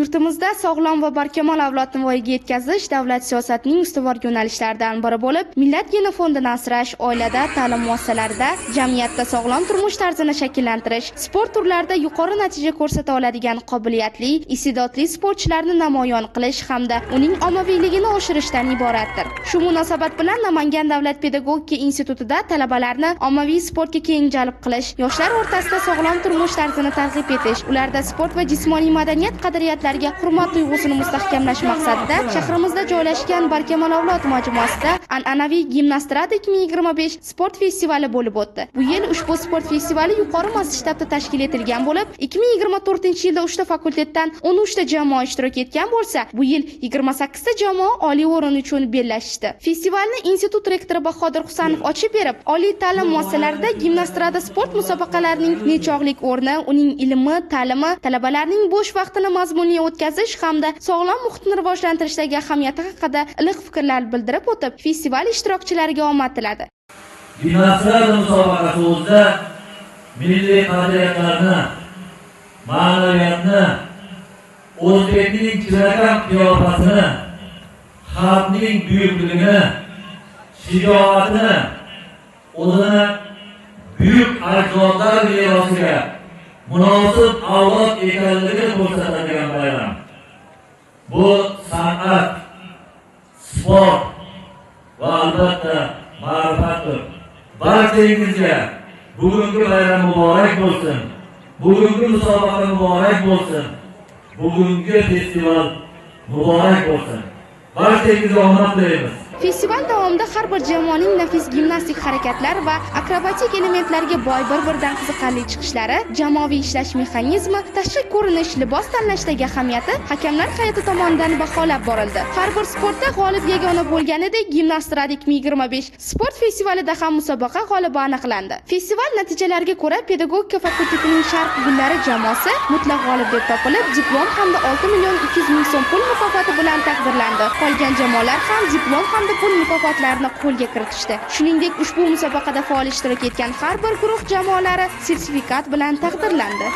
Yurtimizda sog'lom va barkamol avlodni voyaga yetkazish davlat siyosatining ustuvor yo'nalishlaridan biri bo'lib, millat geni fondini asrash, oilada, ta'lim muassasalarida, jamiyatda sog'lom turmush tarzini shakllantirish, sport turlarida yuqori natija ko'rsata oladigan qobiliyatli, iste'dodli sportchilarni namoyon qilish hamda uning ommaviyligini oshirishdan iboratdir. Shu munosabat bilan Namangan davlat pedagogika institutida talabalarni ommaviy sportga keng jalb qilish, yoshlar o'rtasida sog'lom turmush tarzini targ'ib etish, ularda sport va jismoniy madaniyat qadriyatlariga hurmat tuyg'usini mustahkamlash maqsadida shahrimizda joylashgan Barkamol avlod majmuasida an'anaviy Gimnastrada 2025 sport festivali bo'lib o'tdi. Bu yil ushbu sport festivali yuqori masshtabda tashkil etilgan bo'lib, 2024-yilda 3 ta fakultetdan 13 ta jamoa ishtirok etgan bo'lsa, bu yil 28 ta jamoa oliy o'rin uchun bellashdi. Festivalni institut rektori Bahodir Husanov ochib berib, oliy ta'lim muassasalarida Gimnastrada sport musobaqalarining nechog'lik o'rni, uning ilmi, ta'limi, talabalarning bo'sh vaqtini mazmunli o'tkazish hamda sog'lom muhitni rivojlantirishdagi ahamiyati haqida iliq fikrlar bildirib o'tib, festival ishtirokchilariga omad tiladi. Gimnastrada musobaqasi o'zida milliy qadriyatlarni, ma'naviyatni, o'zbekning chinakam qiyofasini, xalqning buyukligini, shijoatini, o'zini buyuk ajdodlar merosiga munosib avlod ekanligini ko'rsatadigan bayram. Bu san'at, sport va albatta ma'rifatdir. Barchangizga bugungi bayram muborak bo'lsin. Bugungi musobaqa muborak bo'lsin. Bugungi festival muborak bo'lsin. Barchangizga omad tilaymiz. Festival davomida har bir jamoaning nafis gimnastik harakatlar va akrobatik elementlarga boy bir-biridan qiziqarli chiqishlari, jamoaviy ishlash mexanizmi, tashqi ko'rinish, libos tanlashdagi ahamiyati hakamlar hay'ati tomonidan baholab borildi. Har bir sportda g'olib yagona bo'lganidek, Gimnastrada 2025 sport festivalida ham musobaqa g'olibi aniqlandi. Festival natijalariga ko'ra, pedagogika fakultetining Sharq gullari jamoasi mutlaq g'olib deb topilib, diplom hamda 6.200.000 so'm pul mukofoti bilan taqdirlandi. Qolgan jamoalar ham diplom pul mukofotlarini qo'lga kiritishdi. Shuningdek, ushbu musobaqada faol ishtirok etgan har bir guruh jamoalari sertifikat bilan taqdirlandi.